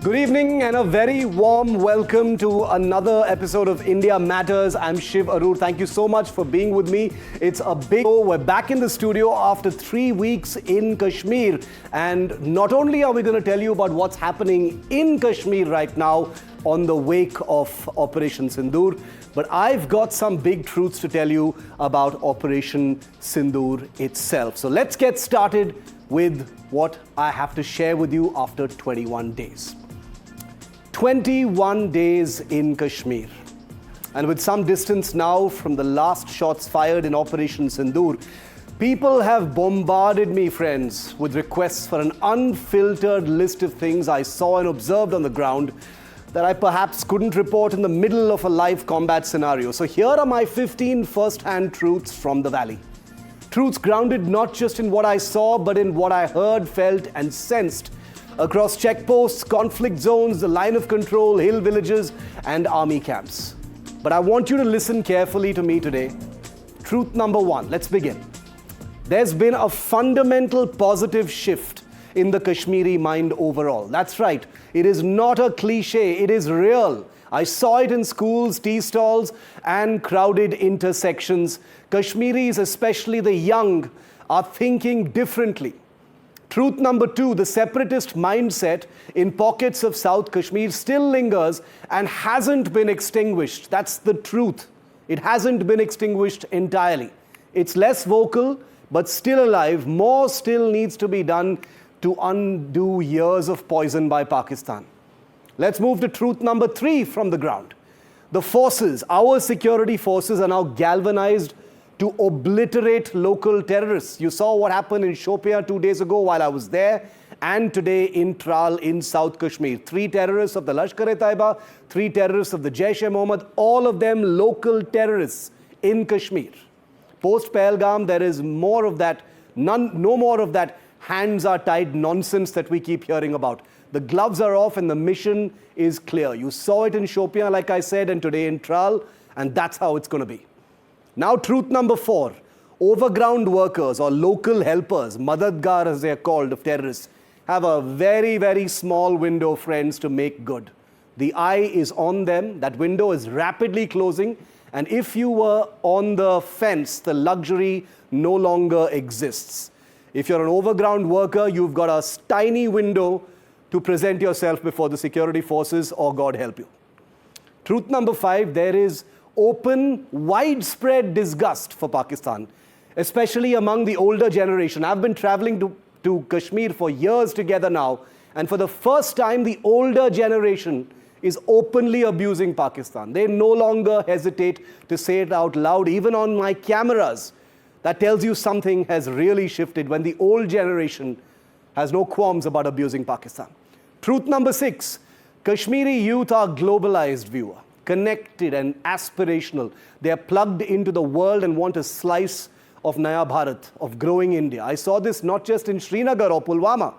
Good evening and a very warm welcome to another episode of India Matters. I'm Shiv Aroor. Thank you so much for being with me. It's a big show. We're back in the studio after 3 weeks in Kashmir. And not only are we going to tell you about what's happening in Kashmir right now on the wake of Operation Sindoor, but I've got some big truths to tell you about Operation Sindoor itself. So let's get started with what I have to share with you after 21 days. 21 days in Kashmir. And with some distance now from the last shots fired in Operation Sindoor, people have bombarded me, friends, with requests for an unfiltered list of things I saw and observed on the ground that I perhaps couldn't report in the middle of a live combat scenario. So here are my 15 first-hand truths from the valley. Truths grounded not just in what I saw, but in what I heard, felt, and sensed across checkposts, conflict zones, the line of control, hill villages, and army camps. But I want you to listen carefully to me today. Truth number one, let's begin. There's been a fundamental positive shift in the Kashmiri mind overall. That's right, it is not a cliche, it is real. I saw it in schools, tea stalls, and crowded intersections. Kashmiris, especially the young, are thinking differently. Truth number two, the separatist mindset in pockets of South Kashmir still lingers and hasn't been extinguished. That's the truth. It hasn't been extinguished entirely. It's less vocal, but still alive. More still needs to be done to undo years of poison by Pakistan. Let's move to truth number three from the ground. The forces, our security forces, are now galvanized to obliterate local terrorists. You saw what happened in Shopian 2 days ago while I was there, and today in Tral in South Kashmir. 3 terrorists of the Lashkar-e-Taiba, 3 terrorists of the Jaish-e-Mohammed, all of them local terrorists in Kashmir. Post Pahalgam, there is more of that, no more of that hands are tied nonsense that we keep hearing about. The gloves are off and the mission is clear. You saw it in Shopian, like I said, and today in Tral, and that's how it's going to be. Now, truth number 4, overground workers or local helpers, madadgar as they are called, of terrorists, have a very, very small window, friends, to make good. The eye is on them. That window is rapidly closing. And if you were on the fence, the luxury no longer exists. If you're an overground worker, you've got a tiny window to present yourself before the security forces, or God help you. Truth number 5, there is open, widespread disgust for Pakistan, especially among the older generation. I've been traveling to Kashmir for years together now, and for the first time, the older generation is openly abusing Pakistan. They no longer hesitate to say it out loud, even on my cameras. That tells you something has really shifted when the old generation has no qualms about abusing Pakistan. Truth number 6, Kashmiri youth are globalized, viewer, connected and aspirational. They are plugged into the world and want a slice of Naya Bharat, of growing India. I saw this not just in Srinagar or Pulwama,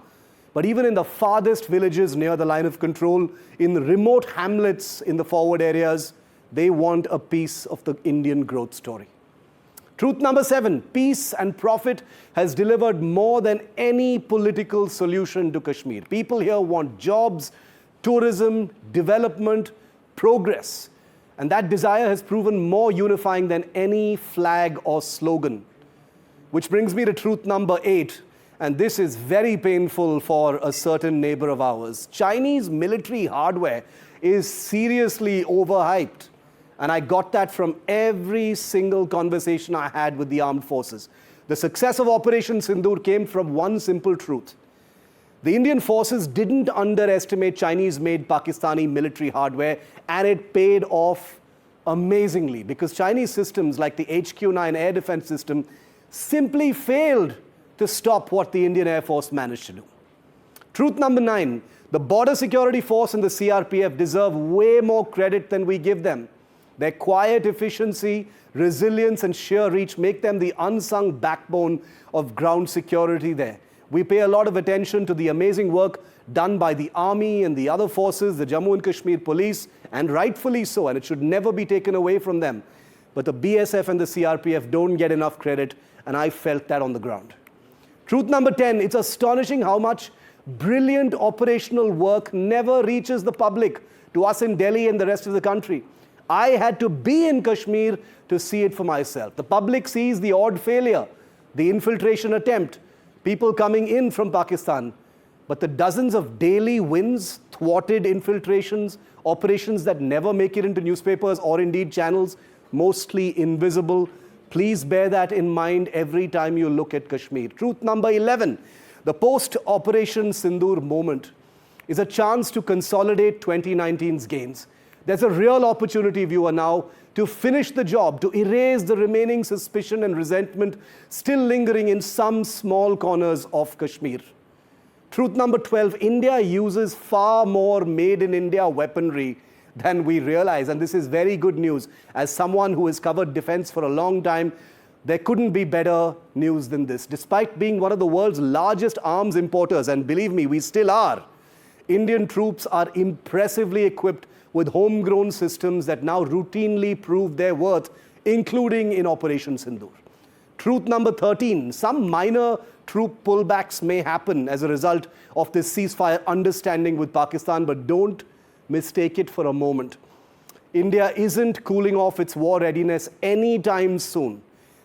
but even in the farthest villages near the line of control, in the remote hamlets in the forward areas. They want a piece of the Indian growth story. Truth number 7, peace and profit has delivered more than any political solution to Kashmir. People here want jobs, tourism, development, progress. And that desire has proven more unifying than any flag or slogan. Which brings me to truth number 8. And this is very painful for a certain neighbor of ours. Chinese military hardware is seriously overhyped. And I got that from every single conversation I had with the armed forces. The success of Operation Sindoor came from one simple truth. The Indian forces didn't underestimate Chinese-made Pakistani military hardware, and it paid off amazingly because Chinese systems like the HQ-9 air defense system simply failed to stop what the Indian Air Force managed to do. Truth number 9, the Border Security Force and the CRPF deserve way more credit than we give them. Their quiet efficiency, resilience, and sheer reach make them the unsung backbone of ground security there. We pay a lot of attention to the amazing work done by the army and the other forces, the Jammu and Kashmir police, and rightfully so, and it should never be taken away from them. But the BSF and the CRPF don't get enough credit, and I felt that on the ground. Truth number 10, it's astonishing how much brilliant operational work never reaches the public, to us in Delhi and the rest of the country. I had to be in Kashmir to see it for myself. The public sees the odd failure, the infiltration attempt, people coming in from Pakistan. But the dozens of daily wins, thwarted infiltrations, operations that never make it into newspapers or indeed channels, mostly invisible. Please bear that in mind every time you look at Kashmir. Truth number 11, the post-Operation Sindoor moment is a chance to consolidate 2019's gains. There's a real opportunity, viewer, now to finish the job, to erase the remaining suspicion and resentment still lingering in some small corners of Kashmir. Truth number 12, India uses far more made-in-India weaponry than we realize. And this is very good news. As someone who has covered defense for a long time, there couldn't be better news than this. Despite being one of the world's largest arms importers, and believe me, we still are, Indian troops are impressively equipped with homegrown systems that now routinely prove their worth, including in Operation Sindoor. Truth number 13, some minor troop pullbacks may happen as a result of this ceasefire understanding with Pakistan, but don't mistake it for a moment. India isn't cooling off its war readiness anytime soon.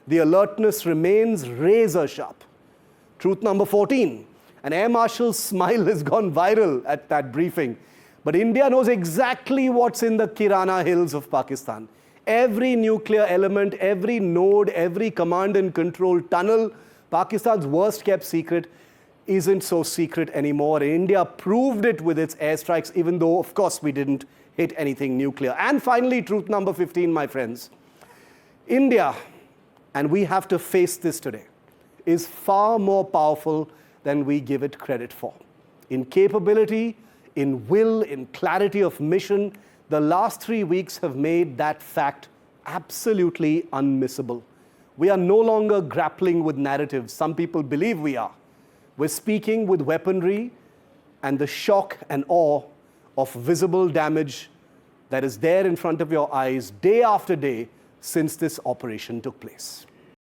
The alertness remains razor sharp. Truth number 14, an Air Marshal's smile has gone viral at that briefing. But India knows exactly what's in the Kirana hills of Pakistan. Every nuclear element, every node, every command and control tunnel, Pakistan's worst kept secret, isn't so secret anymore. India proved it with its airstrikes, even though, of course, we didn't hit anything nuclear. And finally, truth number 15, my friends. India, and we have to face this today, is far more powerful than we give it credit for. In capability, in will, in clarity of mission, the last 3 weeks have made that fact absolutely unmissable. We are no longer grappling with narratives. Some people believe we are. We're speaking with weaponry and the shock and awe of visible damage that is there in front of your eyes day after day since this operation took place.